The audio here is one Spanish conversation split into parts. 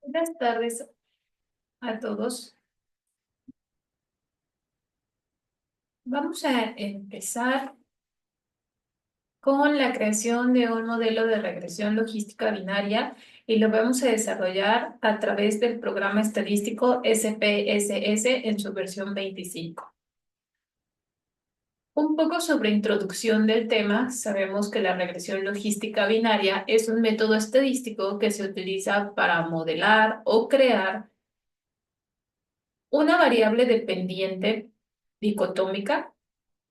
Buenas tardes a todos. Vamos a empezar con la creación de un modelo de regresión logística binaria y lo vamos a desarrollar a través del programa estadístico SPSS en su versión 25. Un poco sobre introducción del tema, sabemos que la regresión logística binaria es un método estadístico que se utiliza para modelar o crear una variable dependiente dicotómica.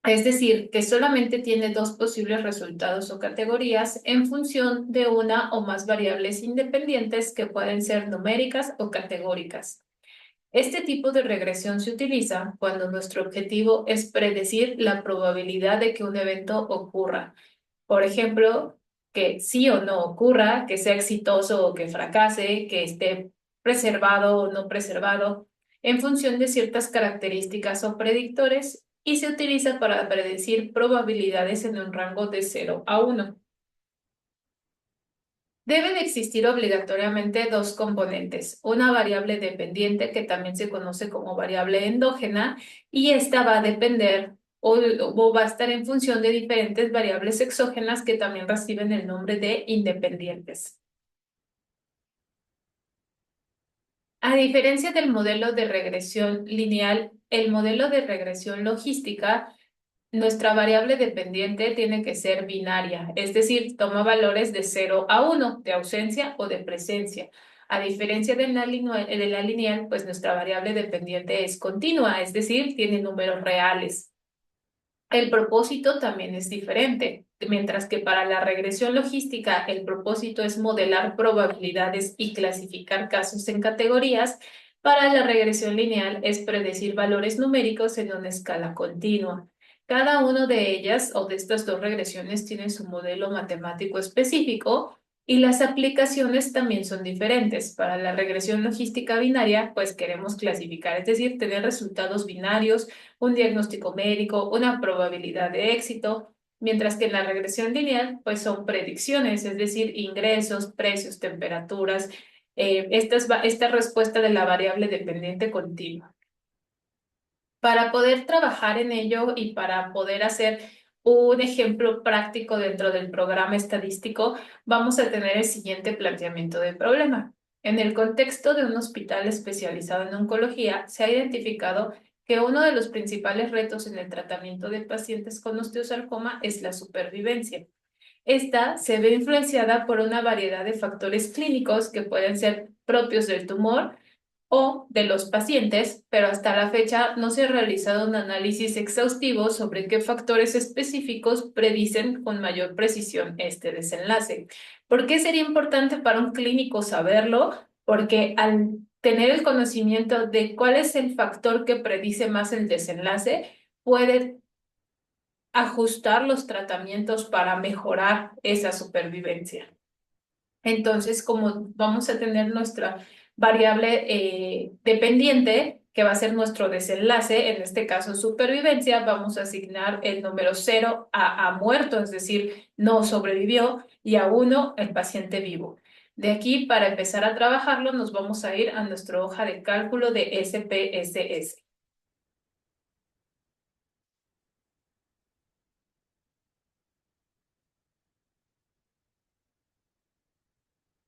Es decir, que solamente tiene dos posibles resultados o categorías en función de una o más variables independientes que pueden ser numéricas o categóricas. Este tipo de regresión se utiliza cuando nuestro objetivo es predecir la probabilidad de que un evento ocurra. Por ejemplo, que sí o no ocurra, que sea exitoso o que fracase, que esté preservado o no preservado, en función de ciertas características o predictores, y se utiliza para predecir probabilidades en un rango de 0 a 1. Deben existir obligatoriamente dos componentes, una variable dependiente que también se conoce como variable endógena y esta va a depender o va a estar en función de diferentes variables exógenas que también reciben el nombre de independientes. A diferencia del modelo de regresión lineal, el modelo de regresión logística, nuestra variable dependiente tiene que ser binaria, es decir, toma valores de 0 a 1, de ausencia o de presencia. A diferencia de la lineal, pues nuestra variable dependiente es continua, es decir, tiene números reales. El propósito también es diferente. Mientras que para la regresión logística el propósito es modelar probabilidades y clasificar casos en categorías, para la regresión lineal es predecir valores numéricos en una escala continua. Cada una de ellas o de estas dos regresiones tiene su modelo matemático específico y las aplicaciones también son diferentes. Para la regresión logística binaria, pues queremos clasificar, es decir, tener resultados binarios, un diagnóstico médico, una probabilidad de éxito, mientras que en la regresión lineal, pues son predicciones, es decir, ingresos, precios, temperaturas, esta respuesta de la variable dependiente continua. Para poder trabajar en ello y para poder hacer un ejemplo práctico dentro del programa estadístico, vamos a tener el siguiente planteamiento de problema. En el contexto de un hospital especializado en oncología, se ha identificado que uno de los principales retos en el tratamiento de pacientes con osteosarcoma es la supervivencia. Esta se ve influenciada por una variedad de factores clínicos que pueden ser propios del tumor o de los pacientes, pero hasta la fecha no se ha realizado un análisis exhaustivo sobre qué factores específicos predicen con mayor precisión este desenlace. ¿Por qué sería importante para un clínico saberlo? Porque al tener el conocimiento de cuál es el factor que predice más el desenlace, puede ajustar los tratamientos para mejorar esa supervivencia. Entonces, como vamos a tener nuestra variable dependiente, que va a ser nuestro desenlace, en este caso supervivencia, vamos a asignar el número 0 a muerto, es decir, no sobrevivió, y a 1 el paciente vivo. De aquí, para empezar a trabajarlo, nos vamos a ir a nuestra hoja de cálculo de SPSS.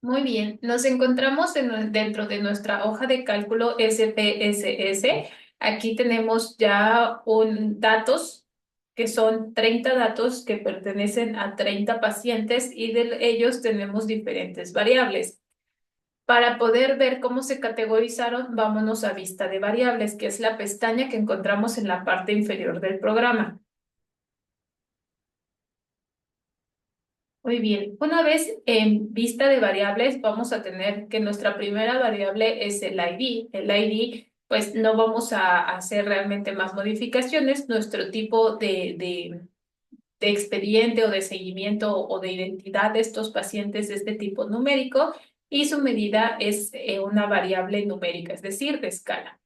Muy bien, nos encontramos dentro de nuestra hoja de cálculo SPSS. Aquí tenemos ya datos que son 30 datos que pertenecen a 30 pacientes y de ellos tenemos diferentes variables. Para poder ver cómo se categorizaron, vámonos a vista de variables, que es la pestaña que encontramos en la parte inferior del programa. Muy bien, una vez en vista de variables, vamos a tener que nuestra primera variable es el ID. El ID, pues no vamos a hacer realmente más modificaciones. Nuestro tipo de expediente o de seguimiento o de identidad de estos pacientes es de tipo numérico y su medida es una variable numérica, es decir, de escala.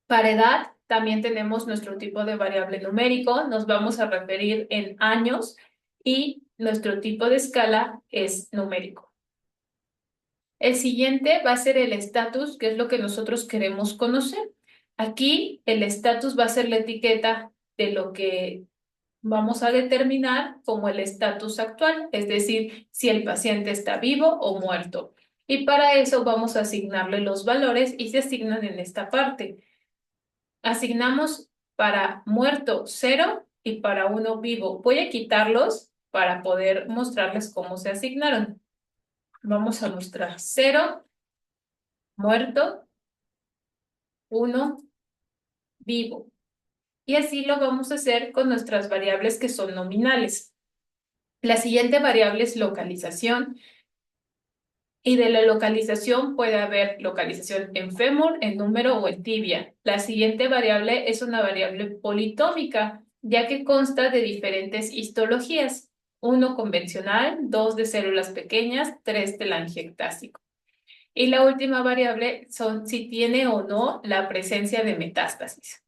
Para edad, también tenemos nuestro tipo de variable numérico, nos vamos a referir en años y nuestro tipo de escala es numérico. El siguiente va a ser el estatus, que es lo que nosotros queremos conocer. Aquí el estatus va a ser la etiqueta de lo que vamos a determinar como el estatus actual, es decir, si el paciente está vivo o muerto. Y para eso vamos a asignarle los valores y se asignan en esta parte. Asignamos para muerto 0 y para uno vivo. Voy a quitarlos para poder mostrarles cómo se asignaron. Vamos a mostrar 0, muerto, 1, vivo. Y así lo vamos a hacer con nuestras variables que son nominales. La siguiente variable es localización. Y de la localización puede haber localización en fémur, en número o en tibia. La siguiente variable es una variable politómica, ya que consta de diferentes histologías. 1 convencional, 2 de células pequeñas, 3 telangiectásico. Y la última variable son si tiene o no la presencia de metástasis.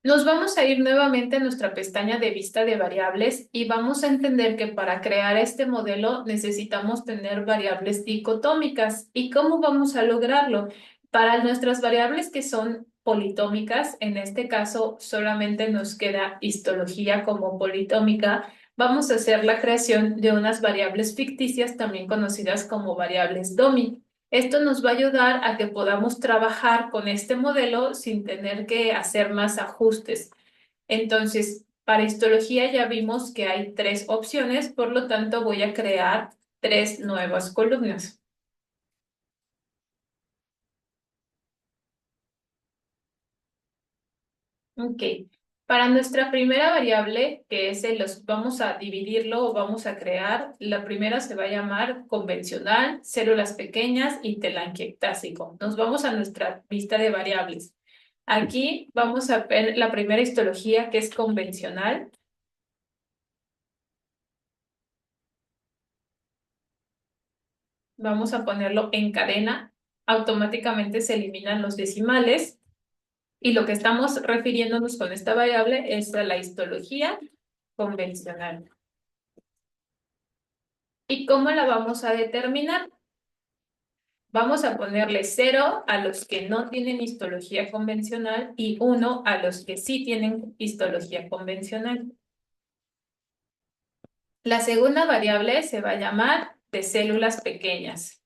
Nos vamos a ir nuevamente a nuestra pestaña de vista de variables y vamos a entender que para crear este modelo necesitamos tener variables dicotómicas. ¿Y cómo vamos a lograrlo? Para nuestras variables que son politómicas, en este caso solamente nos queda histología como politómica, vamos a hacer la creación de unas variables ficticias también conocidas como variables DOMI. Esto nos va a ayudar a que podamos trabajar con este modelo sin tener que hacer más ajustes. Entonces, para histología ya vimos que hay 3 opciones, por lo tanto voy a crear 3 nuevas columnas. Ok. Para nuestra primera variable, que es vamos a dividirlo o vamos a crear, la primera se va a llamar convencional, células pequeñas y telangiectásico. Nos vamos a nuestra lista de variables. Aquí vamos a ver la primera histología que es convencional. Vamos a ponerlo en cadena. Automáticamente se eliminan los decimales. Y lo que estamos refiriéndonos con esta variable es a la histología convencional. ¿Y cómo la vamos a determinar? Vamos a ponerle 0 a los que no tienen histología convencional y 1 a los que sí tienen histología convencional. La segunda variable se va a llamar de células pequeñas.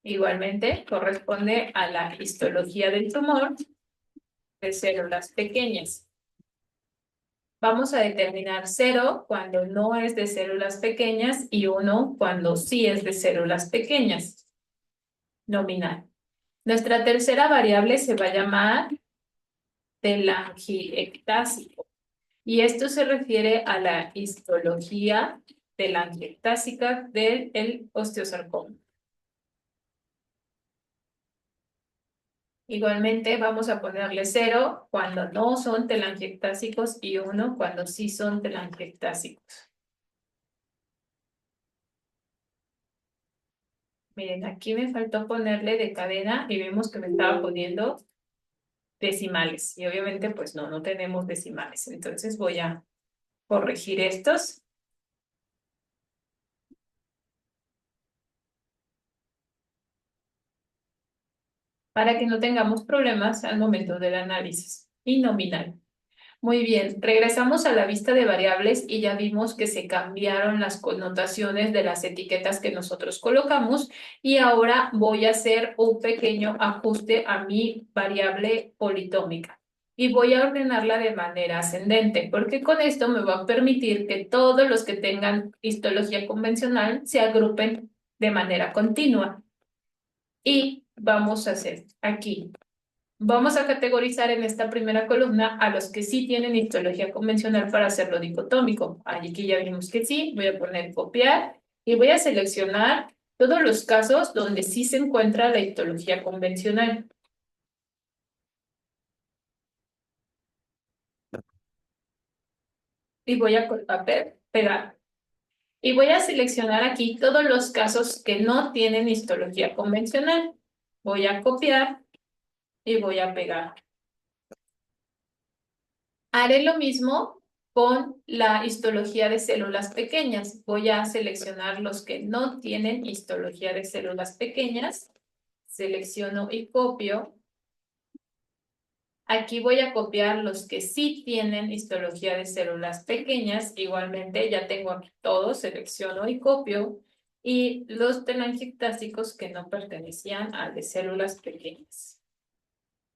Igualmente corresponde a la histología del tumor de células pequeñas. Vamos a determinar 0 cuando no es de células pequeñas y 1 cuando sí es de células pequeñas. Nominal. Nuestra tercera variable se va a llamar telangiectásico. Y esto se refiere a la histología telangiectásica del osteosarcoma. Igualmente vamos a ponerle 0 cuando no son telangiectásicos y 1 cuando sí son telangiectásicos. Miren, aquí me faltó ponerle de cadena y vimos que me estaba poniendo decimales. Y obviamente pues no tenemos decimales. Entonces voy a corregir estos. Para que no tengamos problemas al momento del análisis. Y nominal. Muy bien, regresamos a la vista de variables y ya vimos que se cambiaron las connotaciones de las etiquetas que nosotros colocamos y ahora voy a hacer un pequeño ajuste a mi variable politómica y voy a ordenarla de manera ascendente porque con esto me va a permitir que todos los que tengan histología convencional se agrupen de manera continua. Y vamos a hacer aquí. Vamos a categorizar en esta primera columna a los que sí tienen histología convencional para hacerlo dicotómico. Aquí ya vimos que sí, voy a poner copiar y voy a seleccionar todos los casos donde sí se encuentra la histología convencional. Y voy a pegar. Y voy a seleccionar aquí todos los casos que no tienen histología convencional. Voy a copiar y voy a pegar. Haré lo mismo con la histología de células pequeñas. Voy a seleccionar los que no tienen histología de células pequeñas. Selecciono y copio. Aquí voy a copiar los que sí tienen histología de células pequeñas. Igualmente ya tengo aquí todos, selecciono y copio. Y los telangiectásicos que no pertenecían a de células pequeñas.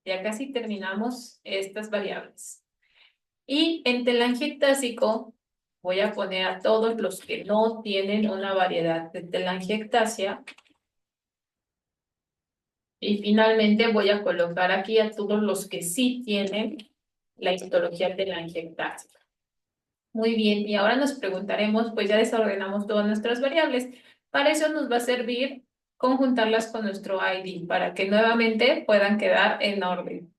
Ya casi terminamos estas variables. Y en telangiectásico voy a poner a todos los que no tienen una variedad de telangiectasia. Y finalmente voy a colocar aquí a todos los que sí tienen la histología telangiectásica. Muy bien, y ahora nos preguntaremos, pues ya desordenamos todas nuestras variables. Para eso nos va a servir conjuntarlas con nuestro ID, para que nuevamente puedan quedar en orden.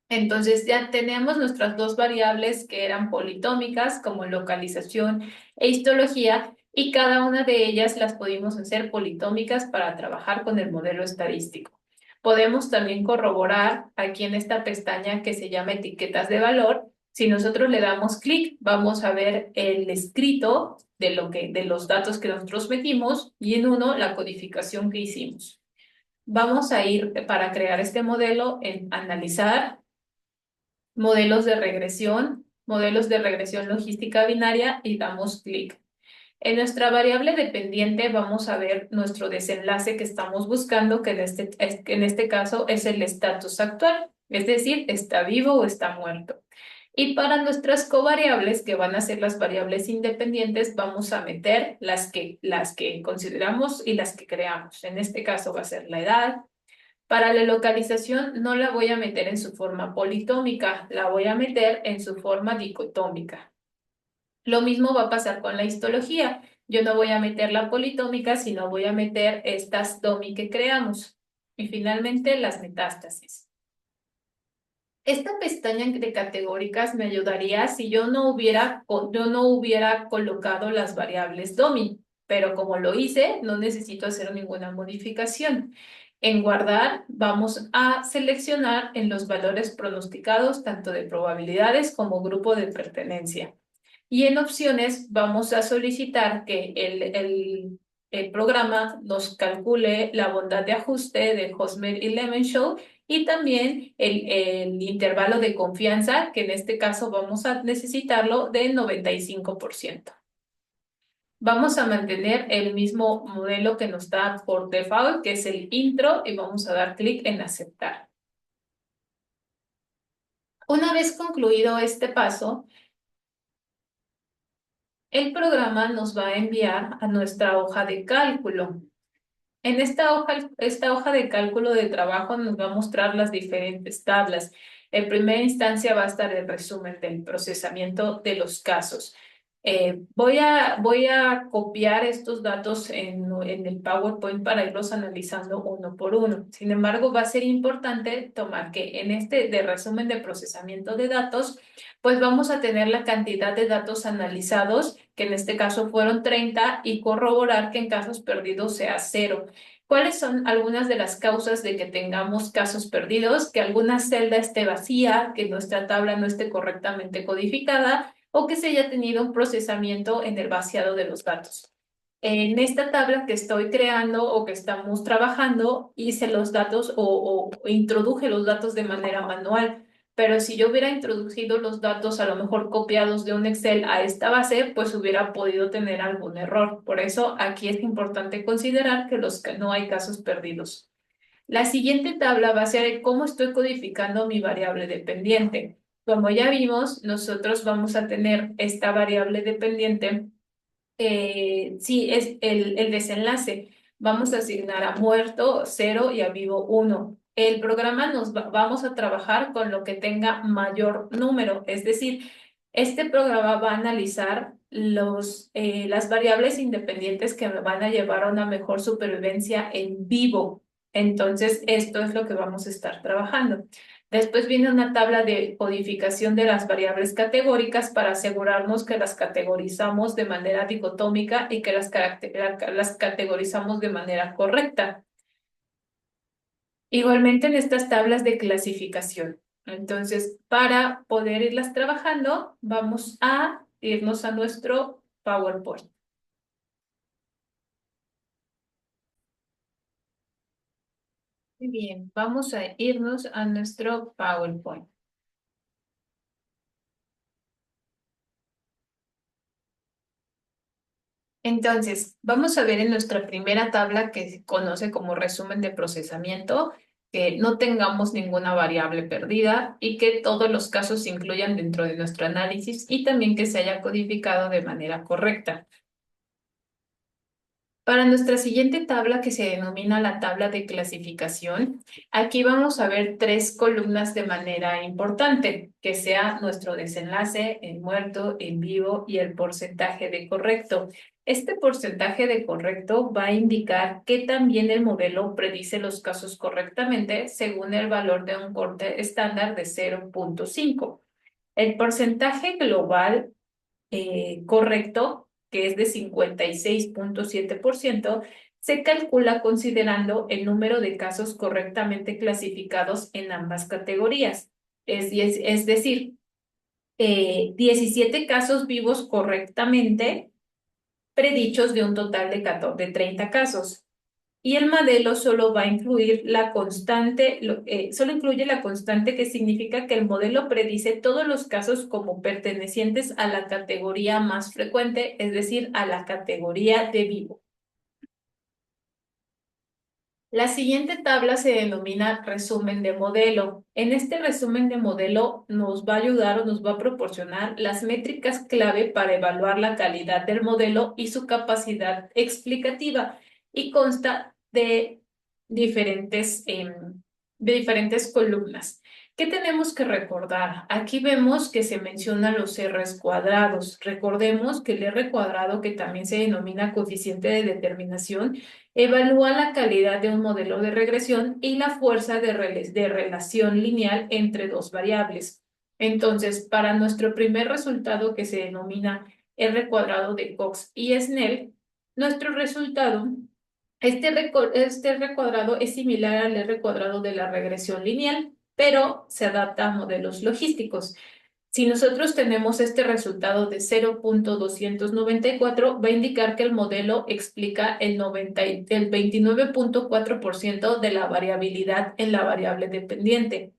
Entonces ya tenemos nuestras dos variables que eran politómicas como localización e histología y cada una de ellas las pudimos hacer politómicas para trabajar con el modelo estadístico. Podemos también corroborar aquí en esta pestaña que se llama etiquetas de valor. Si nosotros le damos clic, vamos a ver el escrito de los datos que nosotros metimos y en uno la codificación que hicimos. Vamos a ir para crear este modelo en analizar modelos de regresión logística binaria y damos clic. En nuestra variable dependiente vamos a ver nuestro desenlace que estamos buscando, que en este caso es el estatus actual, es decir, está vivo o está muerto. Y para nuestras covariables, que van a ser las variables independientes, vamos a meter las que consideramos y las que creamos. En este caso va a ser la edad. Para la localización no la voy a meter en su forma politómica, la voy a meter en su forma dicotómica. Lo mismo va a pasar con la histología. Yo no voy a meter la politómica, sino voy a meter estas DOMI que creamos. Y finalmente las metástasis. Esta pestaña de categóricas me ayudaría si yo no hubiera colocado las variables DOMI, pero como lo hice, no necesito hacer ninguna modificación. En guardar, vamos a seleccionar en los valores pronosticados, tanto de probabilidades como grupo de pertenencia. Y en opciones, vamos a solicitar que el programa nos calcule la bondad de ajuste de Hosmer y Lemenshow y también el intervalo de confianza, que en este caso vamos a necesitarlo de 95%. Vamos a mantener el mismo modelo que nos da por default, que es el intro, y vamos a dar clic en aceptar. Una vez concluido este paso, el programa nos va a enviar a nuestra hoja de cálculo. En esta hoja de cálculo de trabajo nos va a mostrar las diferentes tablas. En primera instancia va a estar el resumen del procesamiento de los casos. Voy a copiar estos datos en el PowerPoint para irlos analizando uno por uno. Sin embargo, va a ser importante tomar que en este de resumen de procesamiento de datos, pues vamos a tener la cantidad de datos analizados, que en este caso fueron 30, y corroborar que en casos perdidos sea 0. ¿Cuáles son algunas de las causas de que tengamos casos perdidos? Que alguna celda esté vacía, que nuestra tabla no esté correctamente codificada o que se haya tenido un procesamiento en el vaciado de los datos. En esta tabla que estoy creando o que estamos trabajando, hice los datos o introduje los datos de manera manual. Pero si yo hubiera introducido los datos a lo mejor copiados de un Excel a esta base, pues hubiera podido tener algún error. Por eso aquí es importante considerar que no hay casos perdidos. La siguiente tabla va a ser cómo estoy codificando mi variable dependiente. Como ya vimos, nosotros vamos a tener esta variable dependiente. Sí, es el desenlace. Vamos a asignar a muerto 0 y a vivo 1. El programa vamos a trabajar con lo que tenga mayor número, es decir, este programa va a analizar las variables independientes que me van a llevar a una mejor supervivencia en vivo. Entonces, esto es lo que vamos a estar trabajando. Después viene una tabla de codificación de las variables categóricas para asegurarnos que las categorizamos de manera dicotómica y que las categorizamos de manera correcta. Igualmente en estas tablas de clasificación. Entonces, para poder irlas trabajando, vamos a irnos a nuestro PowerPoint. Muy bien, vamos a irnos a nuestro PowerPoint. Entonces, vamos a ver en nuestra primera tabla que se conoce como resumen de procesamiento, que no tengamos ninguna variable perdida y que todos los casos se incluyan dentro de nuestro análisis y también que se haya codificado de manera correcta. Para nuestra siguiente tabla, que se denomina la tabla de clasificación, aquí vamos a ver tres columnas de manera importante, que sea nuestro desenlace, el muerto, en vivo y el porcentaje de correcto. Este porcentaje de correcto va a indicar que también el modelo predice los casos correctamente según el valor de un corte estándar de 0.5. El porcentaje global correcto, que es de 56.7%, se calcula considerando el número de casos correctamente clasificados en ambas categorías. Es decir, 17 casos vivos correctamente predichos de un total de 14, de 30 casos. Y el modelo solo va a incluir la constante, solo incluye la constante, que significa que el modelo predice todos los casos como pertenecientes a la categoría más frecuente, es decir, a la categoría de vivo. La siguiente tabla se denomina resumen de modelo. En este resumen de modelo nos va a ayudar o nos va a proporcionar las métricas clave para evaluar la calidad del modelo y su capacidad explicativa, y consta de diferentes columnas. ¿Qué tenemos que recordar? Aquí vemos que se mencionan los R's cuadrados. Recordemos que el R cuadrado, que también se denomina coeficiente de determinación, evalúa la calidad de un modelo de regresión y la fuerza de relación lineal entre dos variables. Entonces, para nuestro primer resultado, que se denomina R cuadrado de Cox y Snell, nuestro resultado, este R cuadrado es similar al R cuadrado de la regresión lineal, pero se adapta a modelos logísticos. Si nosotros tenemos este resultado de 0.294, va a indicar que el modelo explica el 29.4% de la variabilidad en la variable dependiente.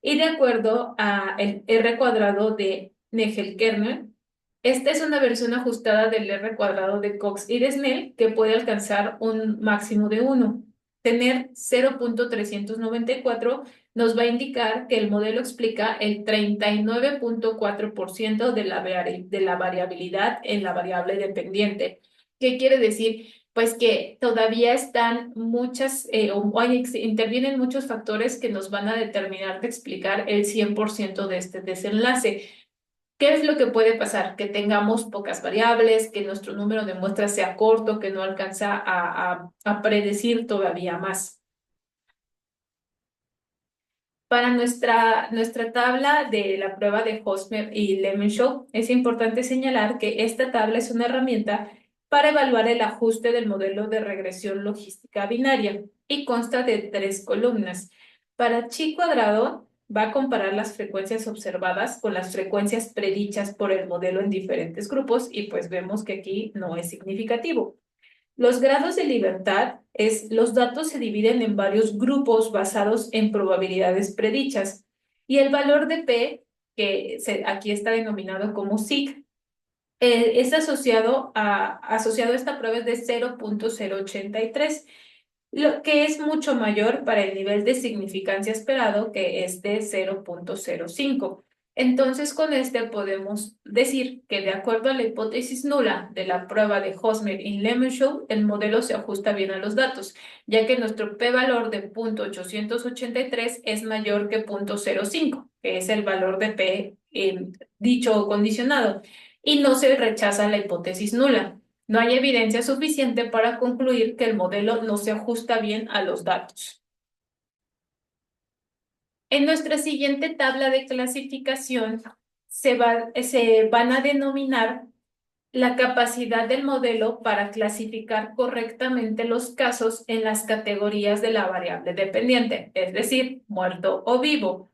Y de acuerdo a el R cuadrado de Nagel-Kerner, esta es una versión ajustada del R cuadrado de Cox y de Snell que puede alcanzar un máximo de 1. Tener 0.394 nos va a indicar que el modelo explica el 39.4% de la variabilidad en la variable dependiente. ¿Qué quiere decir? Pues que todavía están intervienen muchos factores que nos van a determinar de explicar el 100% de este desenlace. ¿Qué es lo que puede pasar? Que tengamos pocas variables, que nuestro número de muestras sea corto, que no alcanza a predecir todavía más. Para nuestra tabla de la prueba de Hosmer y Lemon-Show, es importante señalar que esta tabla es una herramienta para evaluar el ajuste del modelo de regresión logística binaria y consta de tres columnas. Para chi cuadrado, va a comparar las frecuencias observadas con las frecuencias predichas por el modelo en diferentes grupos, y pues vemos que aquí no es significativo. Los grados de libertad los datos se dividen en varios grupos basados en probabilidades predichas, y el valor de P, aquí está denominado como sig, es asociado a esta prueba es de 0.083, lo que es mucho mayor para el nivel de significancia esperado, que es de 0.05. Entonces, con este podemos decir que, de acuerdo a la hipótesis nula de la prueba de Hosmer y Lemon-Show, el modelo se ajusta bien a los datos, ya que nuestro p-valor de 0.883 es mayor que 0.05, que es el valor de p dicho o condicionado, y no se rechaza la hipótesis nula. No hay evidencia suficiente para concluir que el modelo no se ajusta bien a los datos. En nuestra siguiente tabla de clasificación se van a denominar la capacidad del modelo para clasificar correctamente los casos en las categorías de la variable dependiente, es decir, muerto o vivo.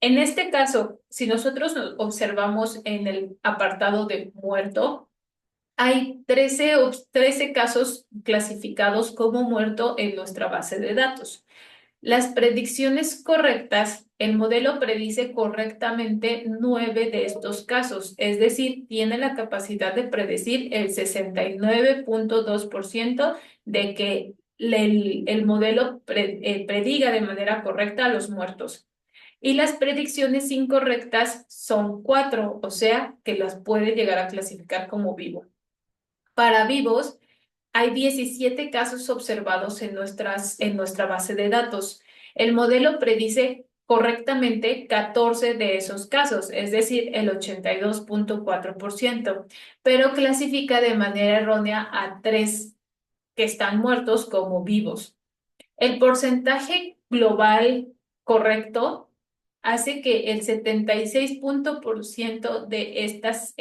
En este caso, si nosotros observamos en el apartado de muerto, hay 13 casos clasificados como muerto en nuestra base de datos. Las predicciones correctas, el modelo predice correctamente 9 de estos casos, es decir, tiene la capacidad de predecir el 69.2% de que el modelo prediga de manera correcta a los muertos. Y las predicciones incorrectas son 4, o sea, que las puede llegar a clasificar como vivo. Para vivos, hay 17 casos observados en nuestra base de datos. El modelo predice correctamente 14 de esos casos, es decir, el 82.4%, pero clasifica de manera errónea a 3 que están muertos como vivos. El porcentaje global correcto hace que el 76% de estas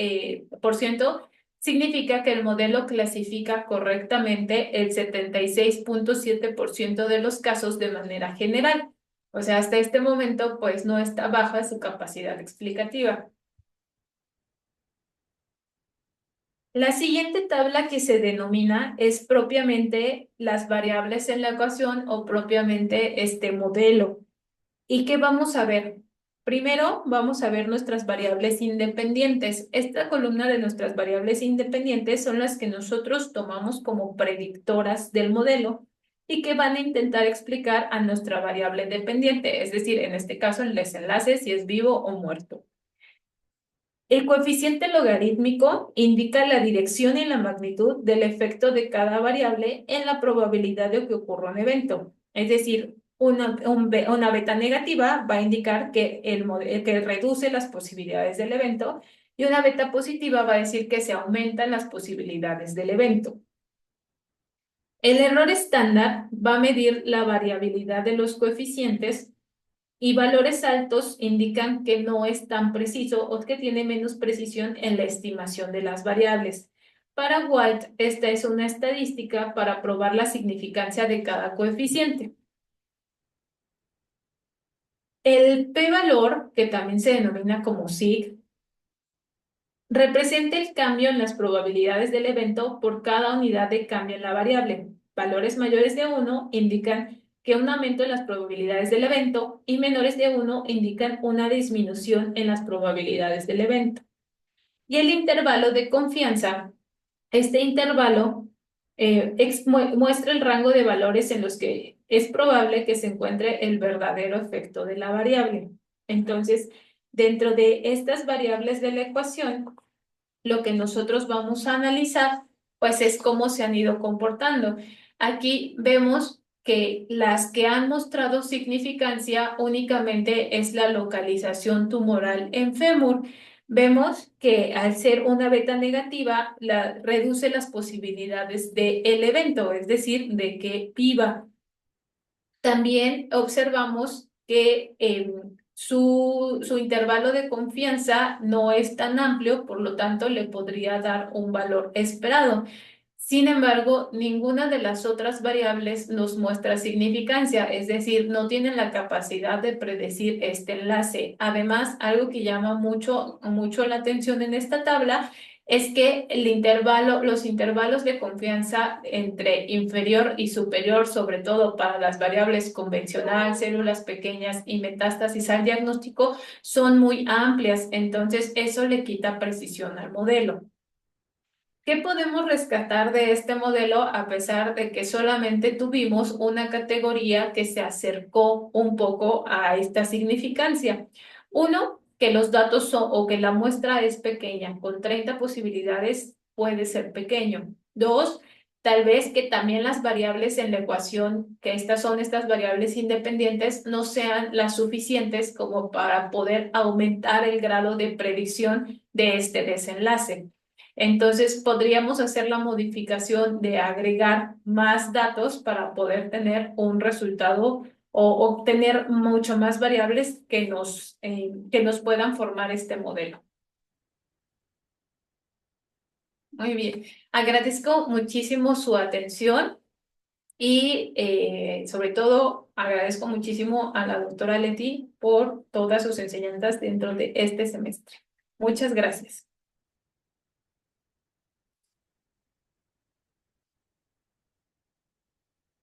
por ciento significa que el modelo clasifica correctamente el 76.7% de los casos de manera general. O sea, hasta este momento, pues no está baja su capacidad explicativa. La siguiente tabla que se denomina es propiamente las variables en la ecuación o propiamente este modelo. ¿Y qué vamos a ver? Primero vamos a ver nuestras variables independientes. Esta columna de nuestras variables independientes son las que nosotros tomamos como predictoras del modelo y que van a intentar explicar a nuestra variable dependiente, es decir, en este caso el desenlace si es vivo o muerto. El coeficiente logarítmico indica la dirección y la magnitud del efecto de cada variable en la probabilidad de que ocurra un evento. Es decir, una beta negativa va a indicar que reduce las posibilidades del evento y una beta positiva va a decir que se aumentan las posibilidades del evento. El error estándar va a medir la variabilidad de los coeficientes y valores altos indican que no es tan preciso o que tiene menos precisión en la estimación de las variables. Para Walt, esta es una estadística para probar la significancia de cada coeficiente. El p-valor, que también se denomina como sig, representa el cambio en las probabilidades del evento por cada unidad de cambio en la variable. Valores mayores de 1 indican que un aumento en las probabilidades del evento y menores de 1 indican una disminución en las probabilidades del evento. Y el intervalo de confianza, este intervalo muestra el rango de valores en los que es probable que se encuentre el verdadero efecto de la variable. Entonces, dentro de estas variables de la ecuación, lo que nosotros vamos a analizar, pues es cómo se han ido comportando. Aquí vemos que las que han mostrado significancia únicamente es la localización tumoral en fémur. Vemos que al ser una beta negativa, reduce las posibilidades del evento, es decir, de que viva. También observamos que su intervalo de confianza no es tan amplio, por lo tanto le podría dar un valor esperado. Sin embargo, ninguna de las otras variables nos muestra significancia, es decir, no tienen la capacidad de predecir este enlace. Además, algo que llama mucho, mucho la atención en esta tabla es que los intervalos de confianza entre inferior y superior, sobre todo para las variables convencional, células pequeñas y metástasis al diagnóstico, son muy amplias, entonces eso le quita precisión al modelo. ¿Qué podemos rescatar de este modelo a pesar de que solamente tuvimos una categoría que se acercó un poco a esta significancia? Uno, que los datos son o que la muestra es pequeña, con 30 posibilidades puede ser pequeño. Dos, tal vez que también las variables en la ecuación, que estas variables independientes, no sean las suficientes como para poder aumentar el grado de predicción de este desenlace. Entonces, podríamos hacer la modificación de agregar más datos para poder tener un resultado o obtener mucho más variables que nos puedan formar este modelo. Muy bien. Agradezco muchísimo su atención y sobre todo agradezco muchísimo a la doctora Leti por todas sus enseñanzas dentro de este semestre. Muchas gracias.